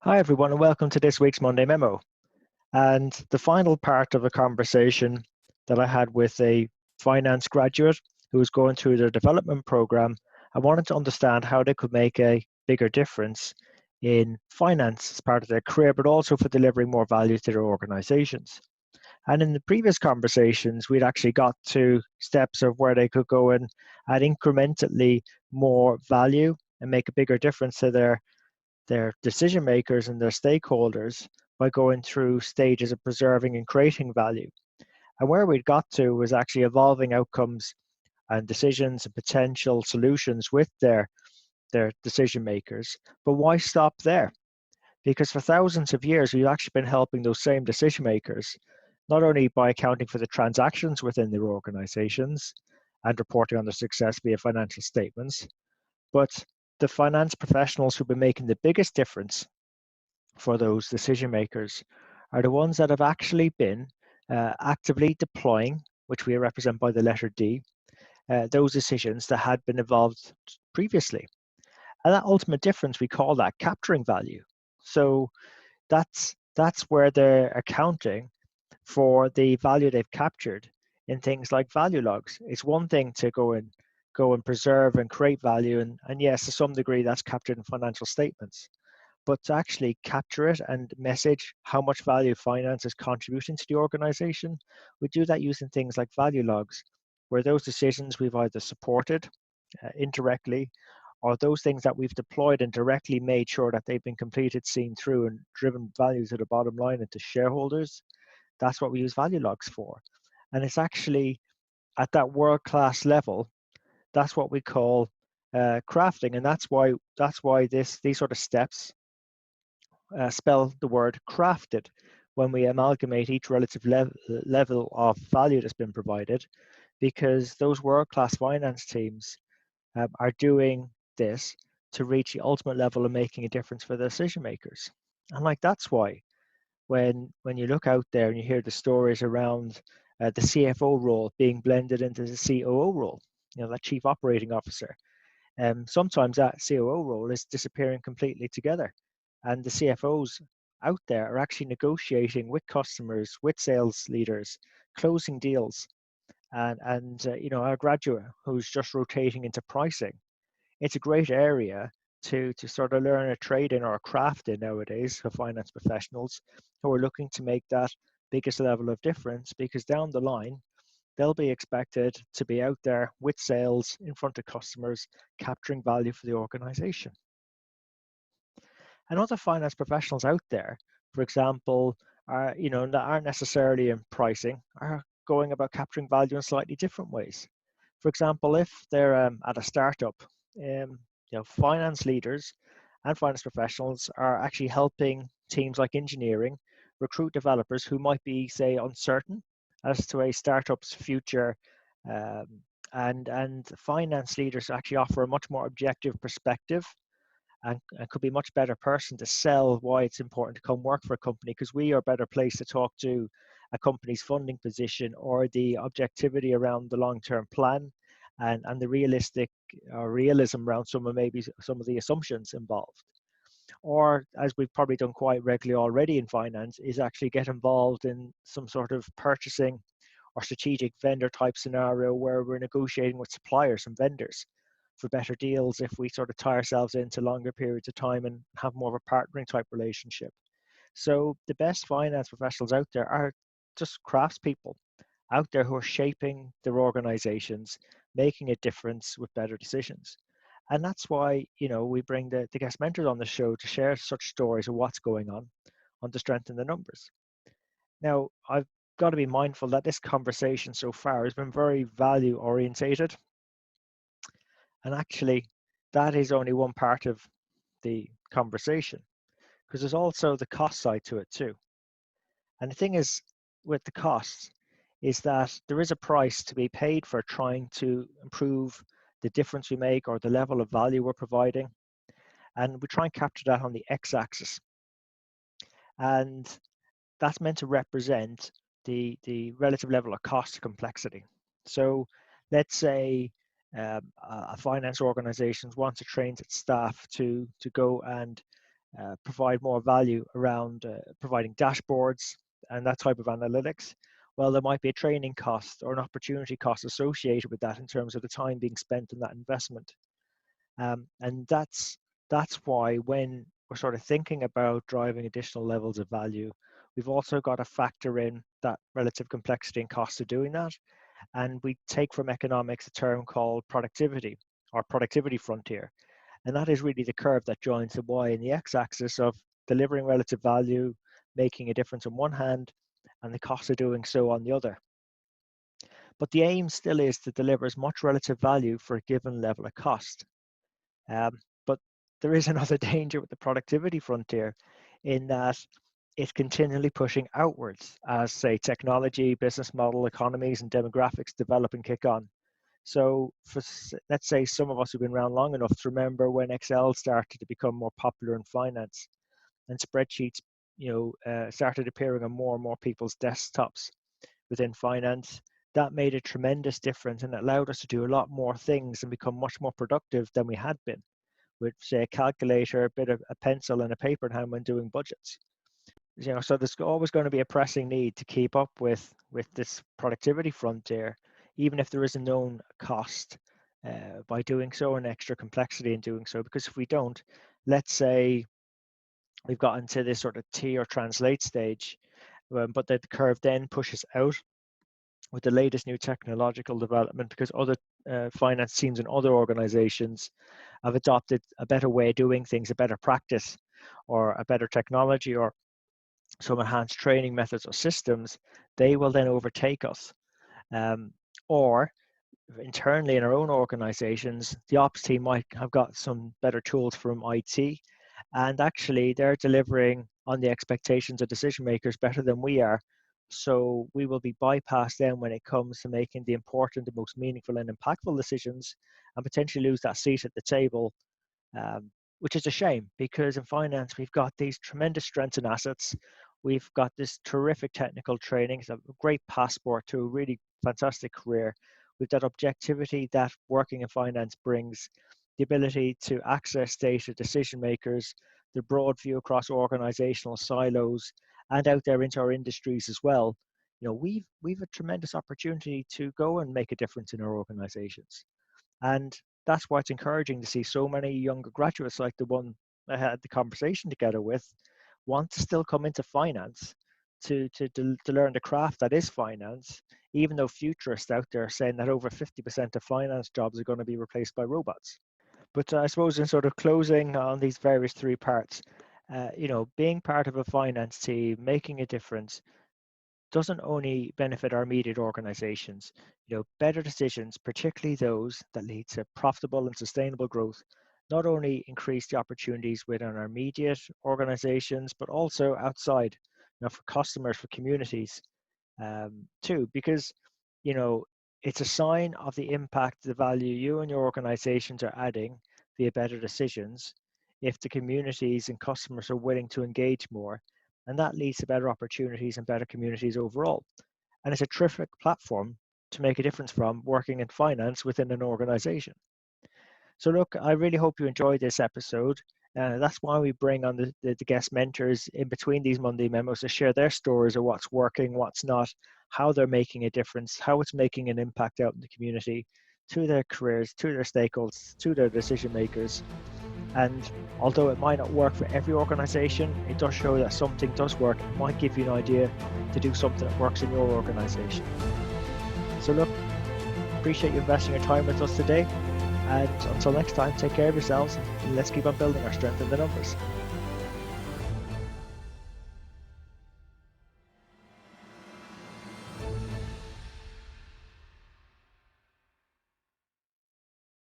Hi, everyone, and welcome to this week's Monday Memo. And the final part of a conversation that I had with a finance graduate who was going through their development program. I wanted to understand how they could make a bigger difference in finance as part of their career, but also for delivering more value to their organizations. And in the previous conversations, we'd actually got to steps of where they could go and add incrementally more value and make a bigger difference to their decision makers and their stakeholders by going through stages of preserving and creating value. And where we'd got to was actually evolving outcomes and decisions and potential solutions with their decision makers. But why stop there? Because for thousands of years, we've actually been helping those same decision makers, not only by accounting for the transactions within their organizations and reporting on their success via financial statements, but the finance professionals who've been making the biggest difference for those decision makers are the ones that have actually been actively deploying, which we represent by the letter D, those decisions that had been evolved previously. And that ultimate difference, we call that capturing value. So that's where they're accounting for the value they've captured in things like value logs. It's one thing to go and preserve and create value, and yes, to some degree that's captured in financial statements. But to actually capture it and message how much value finance is contributing to the organization, we do that using things like value logs, where those decisions we've either supported indirectly, or those things that we've deployed and directly made sure that they've been completed, seen through, and driven value to the bottom line and to shareholders. That's what we use value logs for. And it's actually at that world-class level, that's what we call crafting. And that's why these sort of steps spell the word crafted when we amalgamate each relative level of value that's been provided, because those world-class finance teams are doing this to reach the ultimate level of making a difference for the decision makers. And like that's why when you look out there and you hear the stories around the CFO role being blended into the COO role, that chief operating officer, sometimes that COO role is disappearing completely together. And the CFOs out there are actually negotiating with customers, with sales leaders, closing deals. And our graduate who's just rotating into pricing, it's a great area to sort of learn a trade in or a craft in nowadays for finance professionals who are looking to make that biggest level of difference, because down the line, they'll be expected to be out there with sales in front of customers, capturing value for the organization. And other finance professionals out there, for example, that aren't necessarily in pricing, are going about capturing value in slightly different ways. For example, if they're at a startup, finance leaders and finance professionals are actually helping teams like engineering recruit developers who might be, say, uncertain as to a startup's future, um, and finance leaders actually offer a much more objective perspective and could be a much better person to sell why it's important to come work for a company, because we are a better place to talk to a company's funding position or the objectivity around the long-term plan and the realistic realism around some of the assumptions involved. Or, as we've probably done quite regularly already in finance, is actually get involved in some sort of purchasing or strategic vendor type scenario where we're negotiating with suppliers and vendors for better deals if we sort of tie ourselves into longer periods of time and have more of a partnering type relationship. So the best finance professionals out there are just craftspeople out there who are shaping their organizations, making a difference with better decisions. And that's why, we bring the guest mentors on the show to share such stories of what's going on to strengthen the numbers. Now, I've got to be mindful that this conversation so far has been very value orientated. And actually, that is only one part of the conversation, because there's also the cost side to it too. And the thing is, with the costs, is that there is a price to be paid for trying to improve the difference we make or the level of value we're providing. And we try and capture that on the x-axis. And that's meant to represent the relative level of cost to complexity. So let's say a finance organization wants to train its staff to go and provide more value around providing dashboards and that type of analytics, well, there might be a training cost or an opportunity cost associated with that in terms of the time being spent in that investment. And that's why when we're sort of thinking about driving additional levels of value, we've also got to factor in that relative complexity and cost of doing that. And we take from economics a term called productivity, or productivity frontier. And that is really the curve that joins the y and the x-axis of delivering relative value, making a difference on one hand, and the cost of doing so on the other. But the aim still is to deliver as much relative value for a given level of cost. But there is another danger with the productivity frontier in that it's continually pushing outwards as, say, technology, business model, economies, and demographics develop and kick on. So for, let's say, some of us who've been around long enough to remember when Excel started to become more popular in finance and spreadsheets, started appearing on more and more people's desktops within finance. That made a tremendous difference and allowed us to do a lot more things and become much more productive than we had been with, say, a calculator, a bit of a pencil and a paper in hand when doing budgets. So there's always going to be a pressing need to keep up with this productivity frontier, even if there is a known cost by doing so and extra complexity in doing so. Because if we don't, let's say we've gotten to this sort of T or translate stage, but the curve then pushes out with the latest new technological development because other finance teams and other organizations have adopted a better way of doing things, a better practice or a better technology or some enhanced training methods or systems, they will then overtake us. Or internally in our own organizations, the ops team might have got some better tools from IT, and actually they're delivering on the expectations of decision makers better than we are. So we will be bypassed then when it comes to making the important, the most meaningful and impactful decisions and potentially lose that seat at the table, which is a shame because in finance, we've got these tremendous strengths and assets. We've got this terrific technical training, it's a great passport to a really fantastic career. We've that objectivity that working in finance brings, the ability to access data, decision makers, the broad view across organizational silos and out there into our industries as well. We've a tremendous opportunity to go and make a difference in our organizations. And that's why it's encouraging to see so many younger graduates like the one I had the conversation together with want to still come into finance to learn the craft that is finance, even though futurists out there are saying that over 50% of finance jobs are going to be replaced by robots. But I suppose in sort of closing on these various three parts, being part of a finance team, making a difference, doesn't only benefit our immediate organizations. Better decisions, particularly those that lead to profitable and sustainable growth, not only increase the opportunities within our immediate organizations, but also outside, for customers, for communities, too, because, it's a sign of the impact, the value you and your organizations are adding via better decisions if the communities and customers are willing to engage more. And that leads to better opportunities and better communities overall. And it's a terrific platform to make a difference from working in finance within an organization. So look, I really hope you enjoyed this episode. That's why we bring on the guest mentors in between these Monday memos to share their stories of what's working, what's not, how they're making a difference, how it's making an impact out in the community, to their careers, to their stakeholders, to their decision makers. And although it might not work for every organization, it does show that something does work. It might give you an idea to do something that works in your organization. So look, appreciate you investing your time with us today. And until next time, take care of yourselves and let's keep on building our strength in the numbers.